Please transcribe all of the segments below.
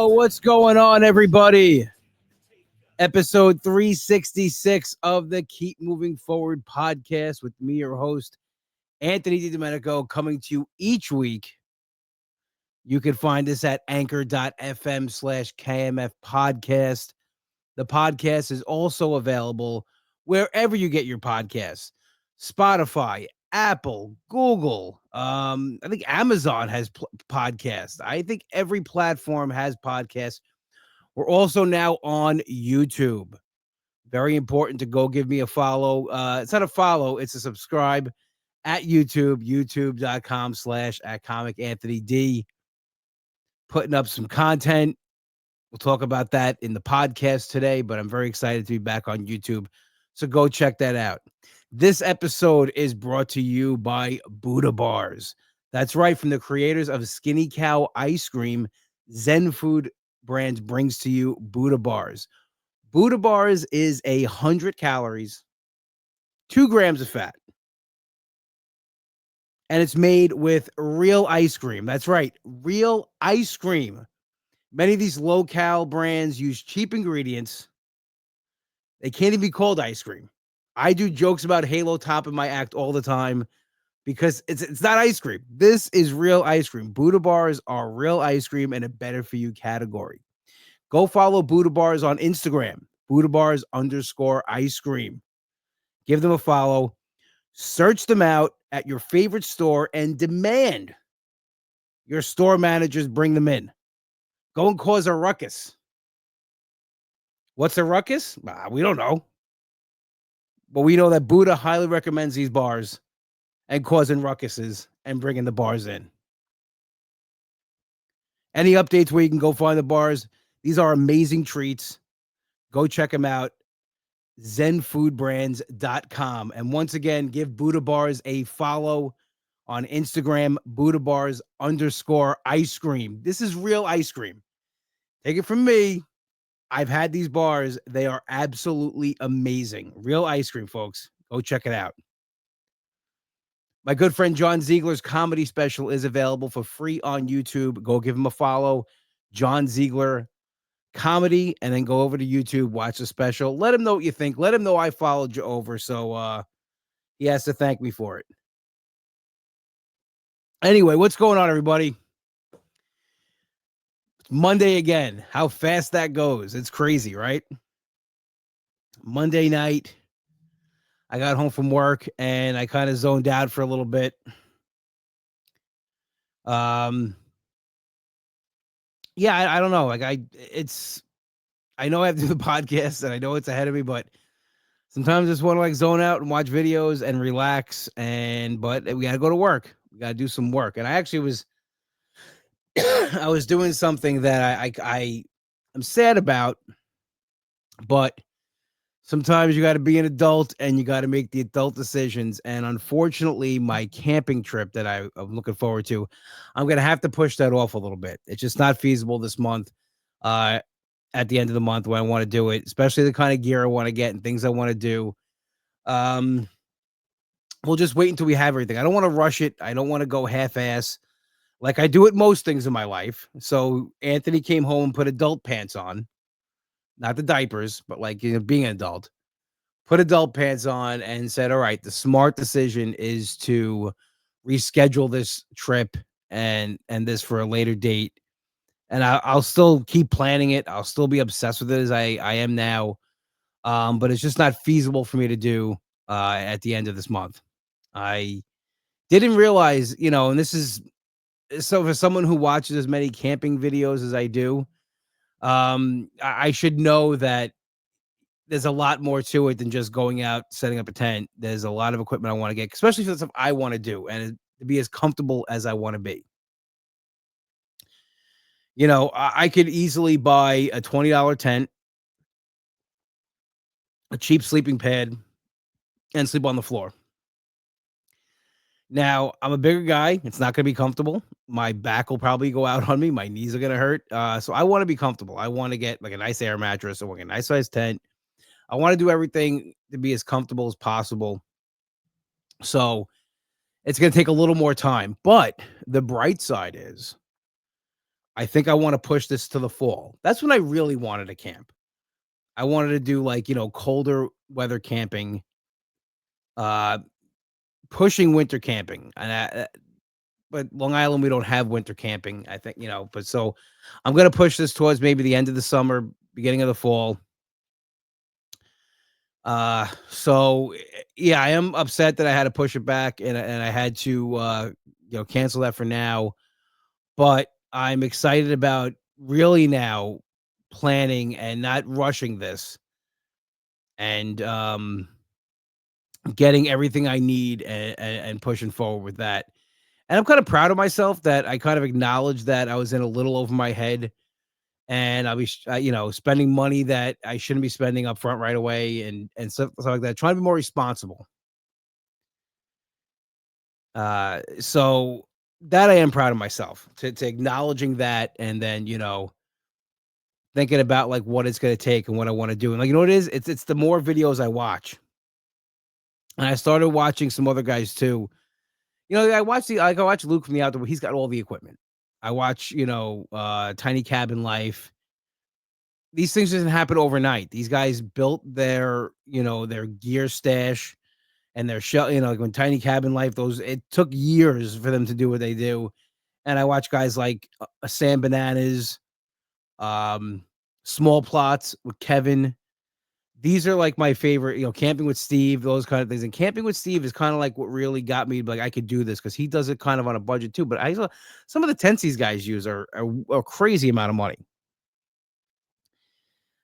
What's going on, everybody? Episode 366 of the Keep Moving Forward podcast with me, your host, Anthony DiDomenico, coming to you each week. You can find us at anchor.fm/KMF podcast. The podcast is also available wherever you get your podcasts. Spotify, Apple, Google. I think Amazon has podcasts. I think every platform has podcasts. We're also now on YouTube. Very important to go give me a follow. It's not a follow, it's a subscribe at YouTube, youtube.com/@ComicAnthonyD. Putting up some content. We'll talk about that in the podcast today, but I'm very excited to be back on YouTube. So go check that out. This episode is brought to you by Buddha Bars. That's right, from the creators of Skinny Cow Ice Cream, Zen Food Brands brings to you Buddha Bars. Buddha Bars is 100 calories, 2 grams of fat, and it's made with real ice cream. That's right, real ice cream. Many of these low-cal brands use cheap ingredients. They can't even be called ice cream. I do jokes about Halo Top in my act all the time because it's not ice cream. This is real ice cream. Buddha Bars are real ice cream in a better-for-you category. Go follow Buddha Bars on Instagram, Buddha Bars _ice cream. Give them a follow. Search them out at your favorite store and demand your store managers bring them in. Go and cause a ruckus. What's a ruckus? We don't know. But we know that Buddha highly recommends these bars and causing ruckuses and bringing the bars in. Any updates where you can go find the bars? These are amazing treats. Go check them out. zenfoodbrands.com. And once again, give Buddha Bars a follow on Instagram, Buddha Bars _ice cream. This is real ice cream. Take it from me. I've had these bars. They are absolutely amazing. Real ice cream, folks. Go check it out. My good friend John Ziegler's comedy special is available for free on YouTube. Go give him a follow. John Ziegler Comedy, and then go over to YouTube, watch the special. Let him know what you think. Let him know I followed you over, so he has to thank me for it. Anyway, what's going on, everybody? It's Monday again. How fast that goes. It's crazy, right? Monday night, I got home from work, and I kind of zoned out for a little bit. Yeah, I don't know. Like I know I have to do the podcast, and I know it's ahead of me, but sometimes I just want to like zone out and watch videos and relax. But we got to go to work. We got to do some work. And I actually was, I was doing something that I'm sad about, but sometimes you got to be an adult and you got to make the adult decisions. And unfortunately, my camping trip that I'm looking forward to, I'm going to have to push that off a little bit. It's just not feasible this month. At the end of the month when I want to do it, especially the kind of gear I want to get and things I want to do. We'll just wait until we have everything. I don't want to rush it. I don't want to go half-ass like I do at most things in my life. So Anthony came home and put adult pants on, not the diapers, but like, being an adult, put adult pants on and said, all right, the smart decision is to reschedule this trip and this for a later date. And I'll still keep planning it. I'll still be obsessed with it as I am now. But it's just not feasible for me to do at the end of this month. I didn't realize, and this is so for someone who watches as many camping videos as I do, I should know that there's a lot more to it than just going out, setting up a tent. There's a lot of equipment I want to get, especially for the stuff I want to do and to be as comfortable as I want to be. I could easily buy a $20 tent, a cheap sleeping pad, and sleep on the floor. Now, I'm a bigger guy. It's not going to be comfortable. My back will probably go out on me. My knees are going to hurt. So I want to be comfortable. I want to get like a nice air mattress or like a nice size tent. I want to do everything to be as comfortable as possible. So it's going to take a little more time. But the bright side is I think I wanna push this to the fall. That's when I really wanted to camp. I wanted to do, like, colder weather camping, uh, pushing winter camping, and but Long Island, we don't have winter camping, I think, but so I'm gonna push this towards maybe the end of the summer, beginning of the fall. Yeah, I am upset that I had to push it back and I had to cancel that for now, but I'm excited about really now planning and not rushing this and getting everything I need and pushing forward with that. And I'm kind of proud of myself that I kind of acknowledged that I was in a little over my head and I'll be, spending money that I shouldn't be spending up front right away and stuff like that. Trying to be more responsible. So that I am proud of myself to acknowledging that, and then thinking about like what it's going to take and what I want to do. And like what it is, it's the more videos I watch, and I started watching some other guys too. I watch Luke from the outdoor. He's got all the equipment. I watch Tiny Cabin Life. These things didn't happen overnight. These guys built their gear stash and their shell. Like when Tiny Cabin Life, those it took years for them to do what they do. And I watch guys like Sam Bananas, um, Small Plots with Kevin. These are like my favorite, Camping with Steve, those kind of things. And Camping with Steve is kind of like what really got me, like I could do this because he does it kind of on a budget too. But I saw some of the tents these guys use are a crazy amount of money.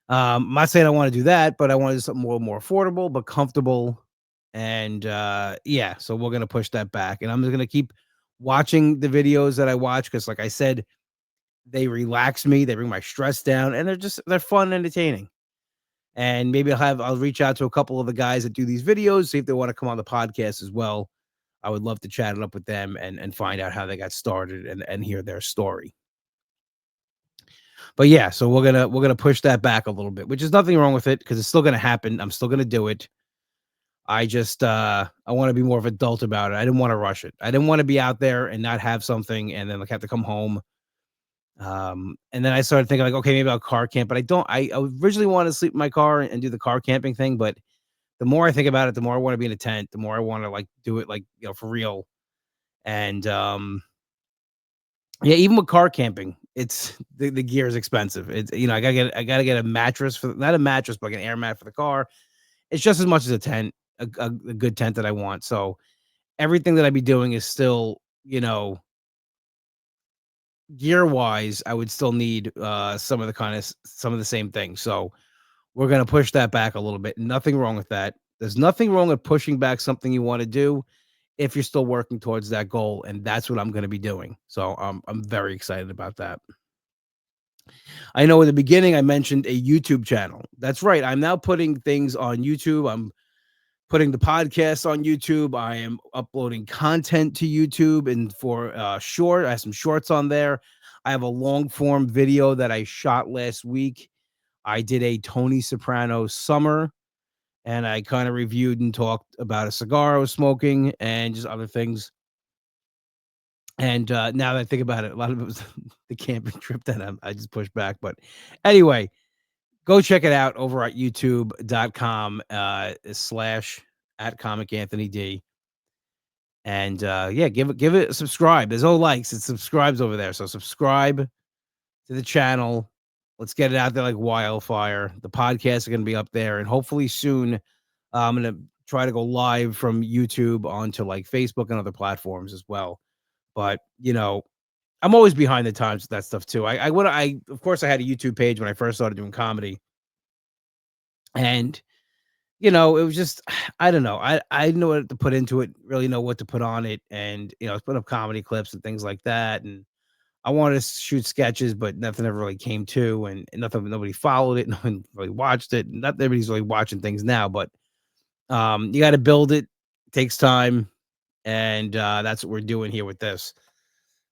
I'm not saying I want to do that, but I want to do something more affordable but comfortable. And yeah, so we're gonna push that back, and I'm just gonna keep watching the videos that I watch because, like I said, they relax me, they bring my stress down, and they're fun and entertaining. And maybe I'll reach out to a couple of the guys that do these videos, see if they want to come on the podcast as well. I would love to chat it up with them and find out how they got started and hear their story. But yeah, so we're gonna push that back a little bit, which is nothing wrong with it because it's still gonna happen. I'm still gonna do it. I just I want to be more of adult about it. I didn't want to rush it. I didn't want to be out there and not have something and then like have to come home. And then I started thinking like, okay, maybe I'll car camp, but I originally wanted to sleep in my car and do the car camping thing, but the more I think about it, the more I want to be in a tent, the more I want to like do it like, for real. And yeah, even with car camping, it's the gear is expensive. It's I gotta get a mattress for not a mattress, but like an air mat for the car. It's just as much as a tent, a good tent that I want. So everything that I'd be doing is still, gear wise, I would still need some of the same things. So we're gonna push that back a little bit. Nothing wrong with that. There's nothing wrong with pushing back something you want to do if you're still working towards that goal, and that's what I'm gonna be doing. So I'm very excited about that. I know in the beginning I mentioned a YouTube channel. That's right. I'm now putting things on YouTube. I'm putting the podcast on YouTube. I am uploading content to YouTube and for I have some shorts on there. I have a long form video that I shot last week. I did a Tony Soprano summer and I kind of reviewed and talked about a cigar I was smoking and just other things. And now that I think about it, a lot of it was the camping trip that I just pushed back. But anyway, go check it out over at youtube.com slash at Comic Anthony D. And yeah, give it a subscribe. There's no likes, it subscribes over there. So subscribe to the channel. Let's get it out there like wildfire. The podcasts are gonna be up there, and hopefully soon I'm gonna try to go live from YouTube onto like Facebook and other platforms as well. But I'm always behind the times with that stuff too. I of course I had a YouTube page when I first started doing comedy, and it was just I don't know. I didn't know what to put into it, really know what to put on it, and I was putting up comedy clips and things like that, and I wanted to shoot sketches, but nothing ever really came to, and nobody followed it, no one really watched it. Not everybody's really watching things now, but you got to build it. It takes time, and that's what we're doing here with this.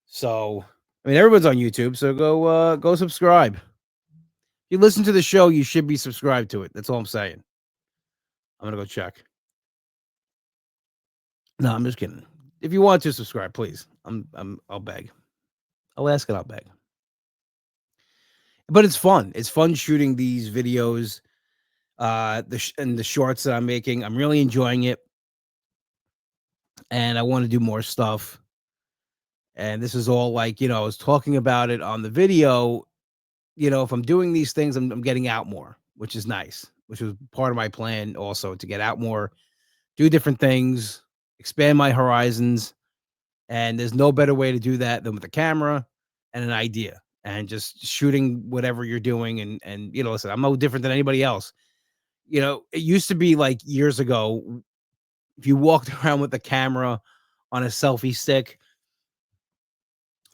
So, I mean, everyone's on YouTube, so go subscribe. If you listen to the show, you should be subscribed to it. That's all I'm saying. I'm gonna go check. No, I'm just kidding. If you want to subscribe, please. I'll beg. I'll ask and I'll beg. But it's fun. It's fun shooting these videos, and the shorts that I'm making. I'm really enjoying it, and I want to do more stuff. And this is all like, I was talking about it on the video. If I'm doing these things, I'm getting out more, which is nice, which was part of my plan also to get out more, do different things, expand my horizons. And there's no better way to do that than with a camera and an idea and just shooting whatever you're doing. And listen, I'm no different than anybody else. It used to be like years ago, if you walked around with a camera on a selfie stick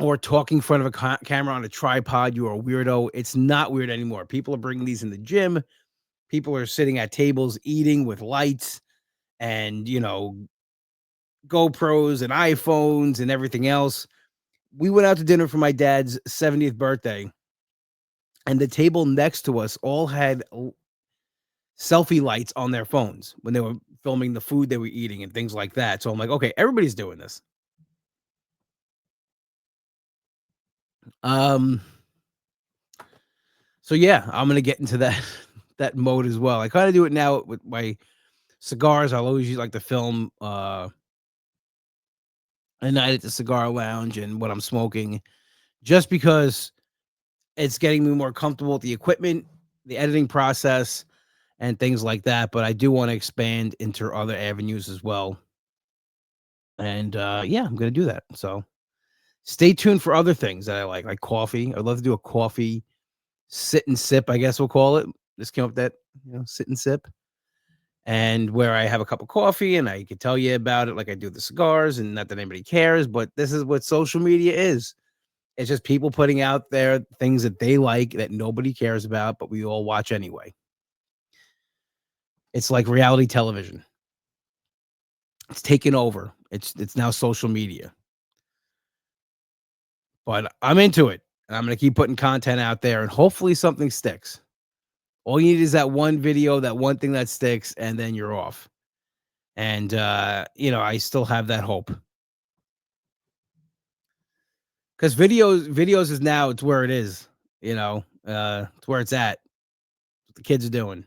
or talking in front of a camera on a tripod, you are a weirdo. It's not weird anymore. People are bringing these in the gym. People are sitting at tables eating with lights and, GoPros and iPhones and everything else. We went out to dinner for my dad's 70th birthday, and the table next to us all had selfie lights on their phones when they were filming the food they were eating and things like that. So I'm like, okay, everybody's doing this. Um, so yeah, I'm gonna get into that that mode as well. I kind of do it now with my cigars. I'll always use like to film a night at the cigar lounge and what I'm smoking, just because it's getting me more comfortable with the equipment, the editing process, and things like that. But I do want to expand into other avenues as well. And yeah, I'm gonna do that. So stay tuned for other things that I like coffee. I'd love to do a coffee sit and sip, I guess we'll call it. Just came up with that, sit and sip. And where I have a cup of coffee and I could tell you about it like I do the cigars, and not that anybody cares, but this is what social media is. It's just people putting out there things that they like that nobody cares about, but we all watch anyway. It's like reality television. It's taken over. It's now social media. But I'm into it. And I'm gonna keep putting content out there and hopefully something sticks. All you need is that one video, that one thing that sticks, and then you're off. And I still have that hope. Because videos is now it's where it is, it's where it's at. What the kids are doing.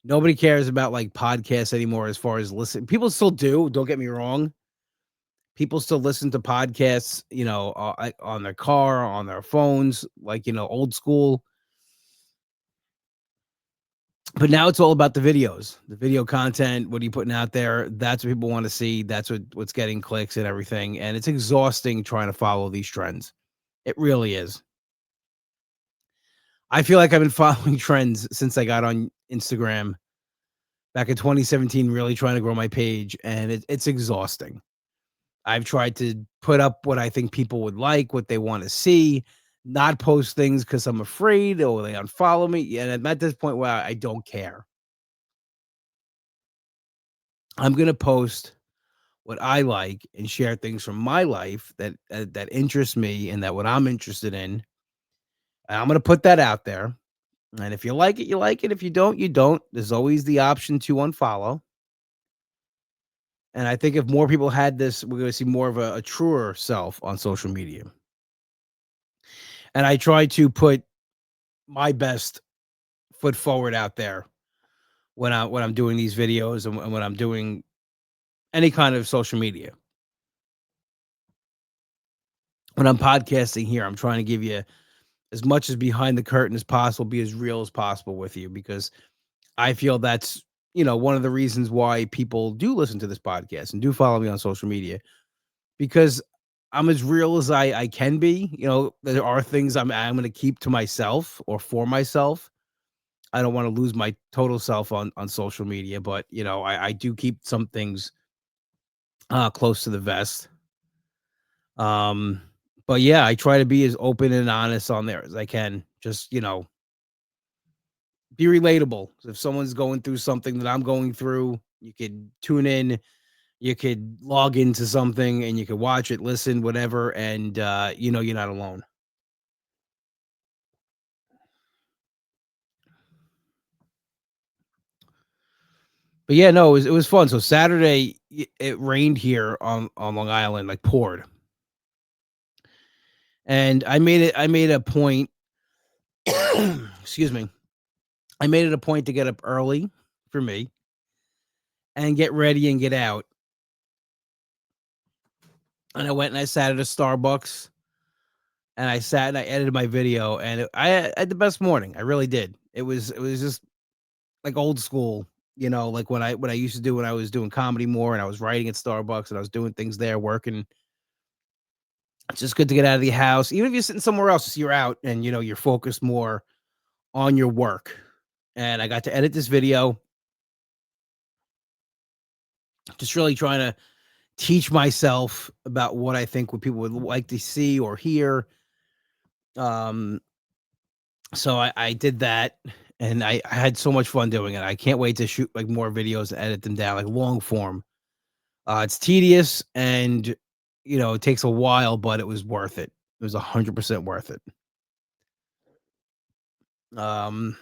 Nobody cares about like podcasts anymore as far as listen. People still do, don't get me wrong. People still listen to podcasts, on their car, on their phones, like, old school. But now it's all about the videos, the video content. What are you putting out there? That's what people want to see. That's what's getting clicks and everything. And it's exhausting trying to follow these trends. It really is. I feel like I've been following trends since I got on Instagram back in 2017, really trying to grow my page, and it's exhausting. I've tried to put up what I think people would like, what they want to see, not post things because I'm afraid or they unfollow me. And I'm at this point where I don't care. I'm gonna post what I like and share things from my life that interest me and that what I'm interested in. And I'm gonna put that out there. And if you like it, you like it. If you don't, you don't. There's always the option to unfollow. And I think if more people had this, we're going to see more of a truer self on social media. And I try to put my best foot forward out there when I'm doing these videos and when I'm doing any kind of social media. When I'm podcasting here, I'm trying to give you as much as behind the curtain as possible, be as real as possible with you, because I feel that's, one of the reasons why people do listen to this podcast and do follow me on social media, because I'm as real as I can be. There are things I'm going to keep to myself or for myself. I don't want to lose my total self on social media, but I do keep some things close to the vest. Um, but yeah, I try to be as open and honest on there as I can. Just be relatable. If someone's going through something that I'm going through, you could tune in. You could log into something and you could watch it, listen, whatever, and you're not alone. But yeah, no, it was fun. So Saturday it rained here on Long Island, like poured. And I made a point Excuse me. I made it a point to get up early for me and get ready and get out. And I went and I sat at a Starbucks and I sat and I edited my video and I had the best morning. I really did. It was just like old school, like when I used to do when I was doing comedy more and I was writing at Starbucks and I was doing things there, working. It's just good to get out of the house. Even if you're sitting somewhere else, you're out and you're focused more on your work. And I got to edit this video, just really trying to teach myself about what people would like to see or hear. Um, so I did that and I had so much fun doing it. I can't wait to shoot like more videos and edit them down, like long form. It's tedious and it takes a while, but it was worth it. It was 100% worth it. Um,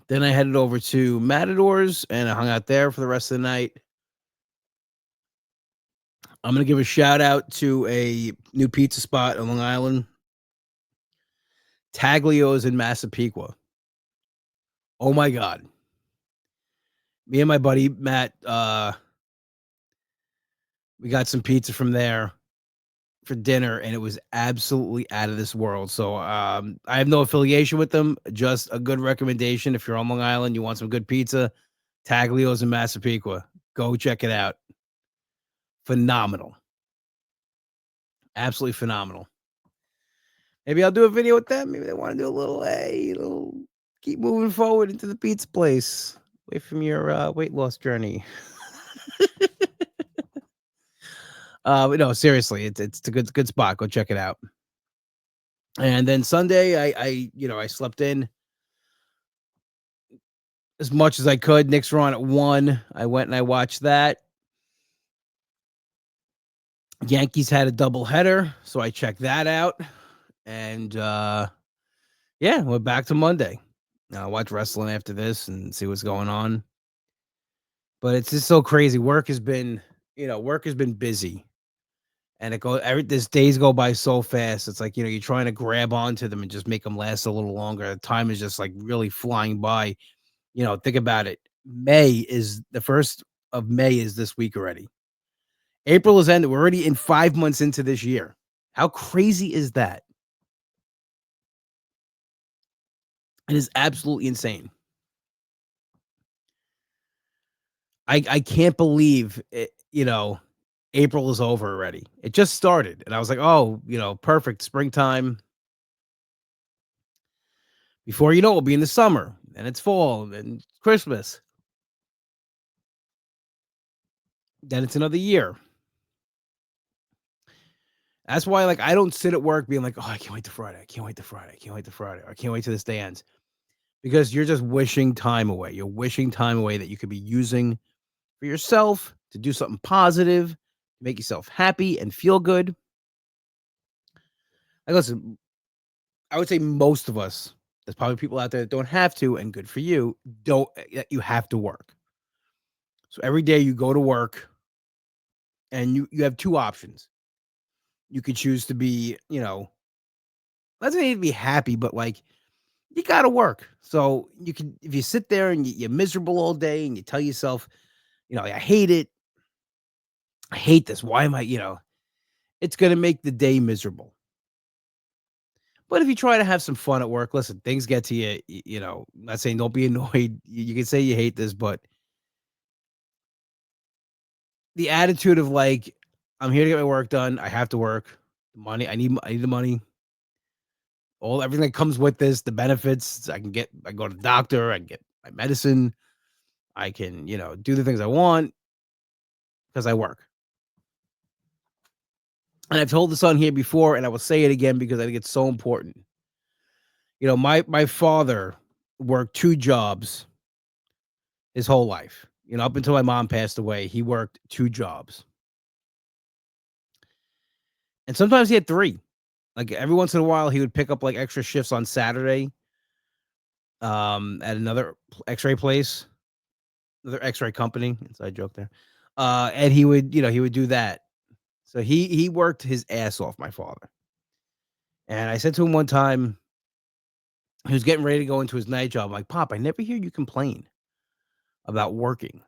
then I headed over to Matador's and I hung out there for the rest of the night. I'm gonna give a shout out to a new pizza spot on Long Island, Taglio's in Massapequa. Oh my god. Me and my buddy Matt, we got some pizza from there for dinner, and it was absolutely out of this world. So, I have no affiliation with them, just a good recommendation. If you're on Long Island, you want some good pizza, Taglio's in Massapequa. Go check it out. Phenomenal. Absolutely phenomenal. Maybe I'll do a video with them. Maybe they want to do a little, hey, little keep moving forward into the pizza place away from your weight loss journey. But no, seriously, it's a good spot. Go check it out. And then Sunday, I slept in as much as I could. Knicks were on at 1. I went and I watched that. Yankees had a double header, so I checked that out. And yeah, went back to Monday. I'll watch wrestling after this and see what's going on. But it's just so crazy. Work has been busy. And it go every this days go by so fast. It's like, you're trying to grab onto them and just make them last a little longer. Time is just like really flying by. Think about it. The 1st of May is this week already. April is ended. We're already in 5 months into this year. How crazy is that? It is absolutely insane. I can't believe it, April is over already. It just started. And I was like, oh, perfect springtime. Before you know it, we'll be in the summer, and it's fall, and Christmas. Then it's another year. That's why, like, I don't sit at work being like, "Oh, I can't wait to Friday. I can't wait to Friday. I can't wait to Friday. I can't wait till this day ends." Because you're just wishing time away. You're wishing time away that you could be using for yourself to do something positive, make yourself happy and feel good. Like, listen, I would say most of us, there's probably people out there that don't have to, and good for you, don't you have to work. So every day you go to work and you have 2 options. You could choose to be, doesn't need to be happy, but like you gotta work. So you can if you sit there and you're miserable all day and you tell yourself, I hate it. I hate this. Why am I, it's gonna make the day miserable. But if you try to have some fun at work, listen, things get to you, I'm not saying don't be annoyed. You can say you hate this, but the attitude of like, I'm here to get my work done. I have to work. The money, I need the money. All everything that comes with this, the benefits. I go to the doctor, I can get my medicine, I can, do the things I want because I work. And I've told this on here before, and I will say it again because I think it's so important. My father worked 2 jobs his whole life. Up until my mom passed away, he worked 2 jobs. And sometimes he had 3. Like every once in a while, he would pick up like extra shifts on Saturday, at another X-ray place, another X-ray company. Inside joke there. And he would do that. So he worked his ass off, my father. And I said to him one time, He was getting ready to go into his night job. I'm like, "Pop, I never hear you complain about working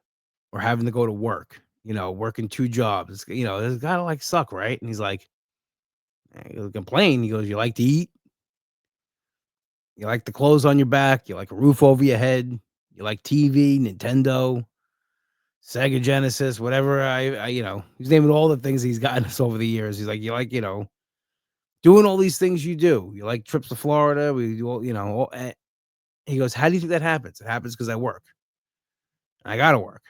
or having to go to work, working 2 jobs. It's gotta, like, suck, right?" And he's like, "I complain." He goes, "You like to eat, you like the clothes on your back, you like a roof over your head, you like TV, Nintendo, Sega Genesis, whatever." He's naming all the things he's gotten us over the years. He's like, "You like, doing all these things you do. You like trips to Florida, we do all," he goes, "How do you think that happens?" "It happens because I work. I gotta work."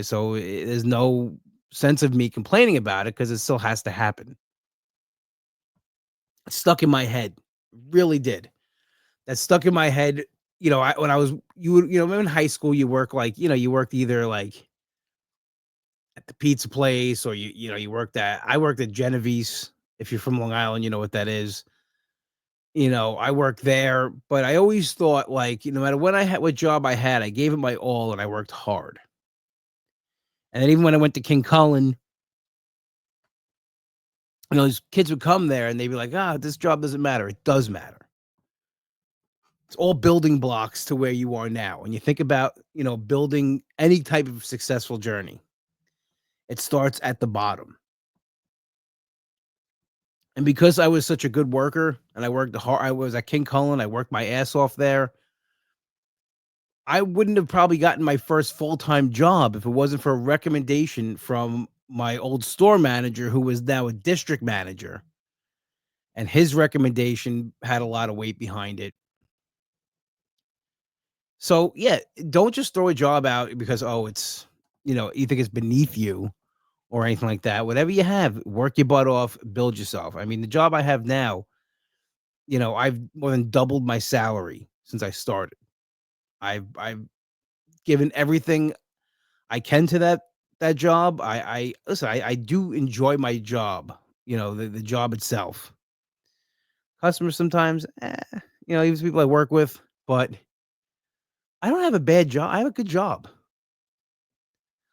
So there's no sense of me complaining about it because it still has to happen. It stuck in my head, really did. That stuck in my head. When I was remember in high school, you work like, you worked either like at the pizza place or you worked I worked at Genevieve's. If you're from Long Island, you know what that is. I worked there, but I always thought like, no matter what job I had, I gave it my all and I worked hard. And then even when I went to King Cullen, these kids would come there and they'd be like, "Ah, this job doesn't matter." It does matter. It's all building blocks to where you are now. When you think about, building any type of successful journey, it starts at the bottom. And because I was such a good worker and I worked hard, I was at King Cullen, I worked my ass off there. I wouldn't have probably gotten my first full-time job if it wasn't for a recommendation from my old store manager who was now a district manager. And his recommendation had a lot of weight behind it. So, yeah, don't just throw a job out because, oh, you think it's beneath you or anything like that. Whatever you have, work your butt off, build yourself. I mean, the job I have now, I've more than doubled my salary since I started. I've given everything I can to that job. I listen, I do enjoy my job, the job itself. Customers sometimes, even people I work with, but I don't have a bad job. I have a good job.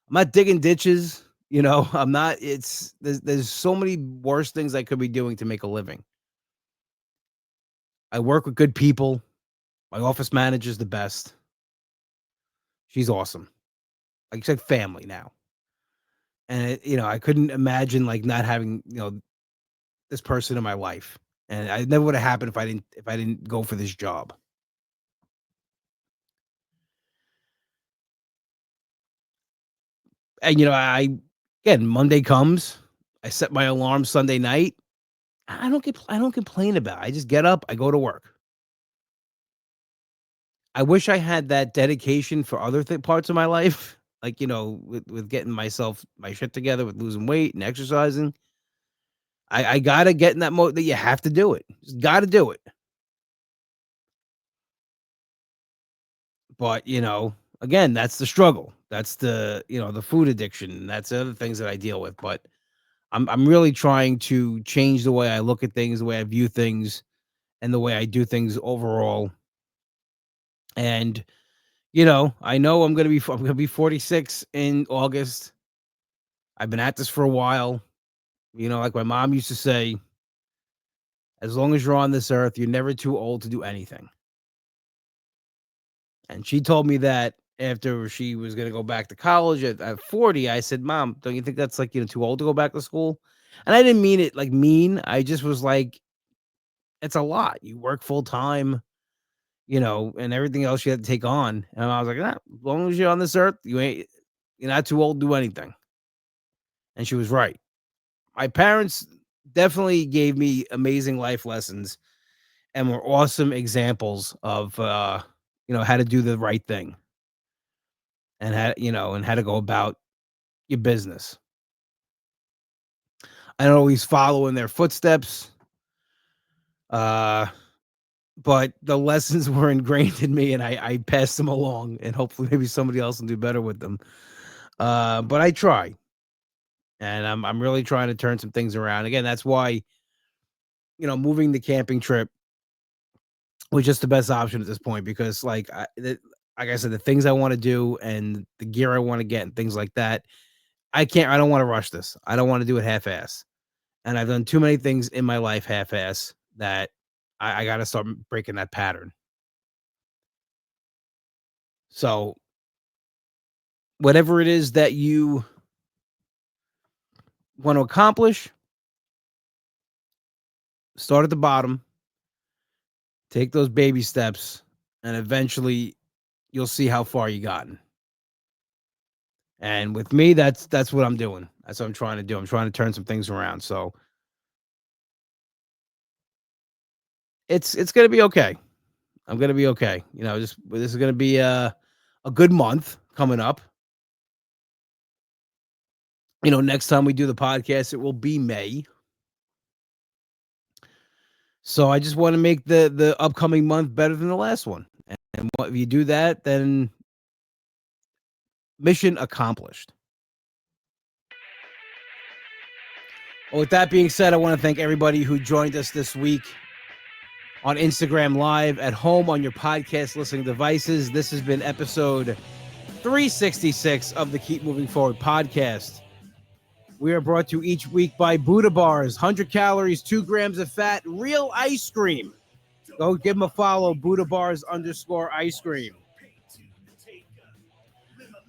I'm not digging ditches, I'm not there's so many worse things I could be doing to make a living. I work with good people. My office manager's the best. She's awesome. Like I said, family now. And I couldn't imagine like not having, this person in my life. And I never would have happened if I didn't go for this job. And again, Monday comes, I set my alarm Sunday night. I don't complain about it. I just get up, I go to work. I wish I had that dedication for other parts of my life, like, with getting my shit together, with losing weight and exercising. I gotta get in that mode that you have to do it. Just gotta do it. But, again, that's the struggle. That's the food addiction. That's the other things that I deal with. But I'm really trying to change the way I look at things, the way I view things, and the way I do things overall. And, I know I'm gonna be 46 in August. I've been at this for a while. Like my mom used to say, as long as you're on this earth, you're never too old to do anything. And she told me that after she was going to go back to college at 40. I said, "Mom, don't you think that's like, too old to go back to school?" And I didn't mean it like mean. I just was like, it's a lot. You work full time, and everything else you had to take on. And I was like, nah, as long as you're on this earth, you're not too old to do anything. And she was right. My parents definitely gave me amazing life lessons and were awesome examples of how to do the right thing and how to go about your business. I don't always follow in their footsteps, uh, but the lessons were ingrained in me and I passed them along and hopefully maybe somebody else will do better with them. But I try and I'm really trying to turn some things around. Again, that's why, moving the camping trip was just the best option at this point because like I said, the things I want to do and the gear I want to get and things like that, I don't want to rush this. I don't want to do it half ass. And I've done too many things in my life half ass that I got to start breaking that pattern. So whatever it is that you want to accomplish, start at the bottom, take those baby steps, and eventually you'll see how far you gotten. And with me, that's what I'm doing. That's what I'm trying to do. I'm trying to turn some things around. So it's gonna be okay. I'm gonna be okay. You know, just this is gonna be a good month coming up. You know, next time we do the podcast, it will be May. So I just want to make the upcoming month better than the last one. And if you do that, then mission accomplished. Well, with that being said, I want to thank everybody who joined us this week on Instagram Live, at home, on your podcast listening devices. This has been episode 366 of the Keep Moving Forward podcast. We are brought to you each week by Buddha Bars, 100 calories, 2 grams of fat, real ice cream. Go give them a follow, Buddha Bars _ice cream.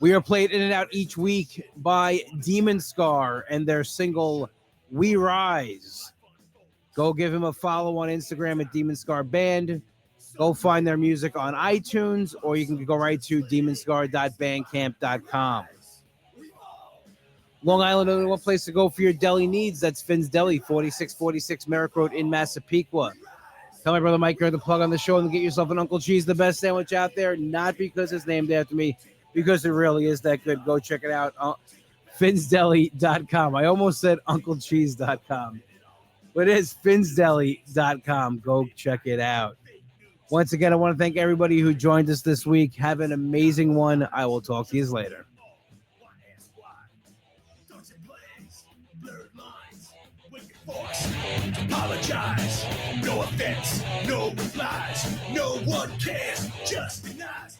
We are played in and out each week by DemonScar and their single We Rise. Go give him a follow on Instagram at DemonScar Band. Go find their music on iTunes, or you can go right to demonscar.bandcamp.com. Long Island, only one place to go for your deli needs. That's Finn's Deli, 4646 Merrick Road in Massapequa. Tell my brother Mike you're the plug on the show and get yourself an Uncle Cheese, the best sandwich out there. Not because it's named after me, because it really is that good. Go check it out. Finn'sDeli.com. I almost said UncleCheese.com. But it is Finn'sDeli.com. Go check it out. Once again, I want to thank everybody who joined us this week. Have an amazing one. I will talk to you later. Apologize. No offense. No replies. No one cares. Just be nice.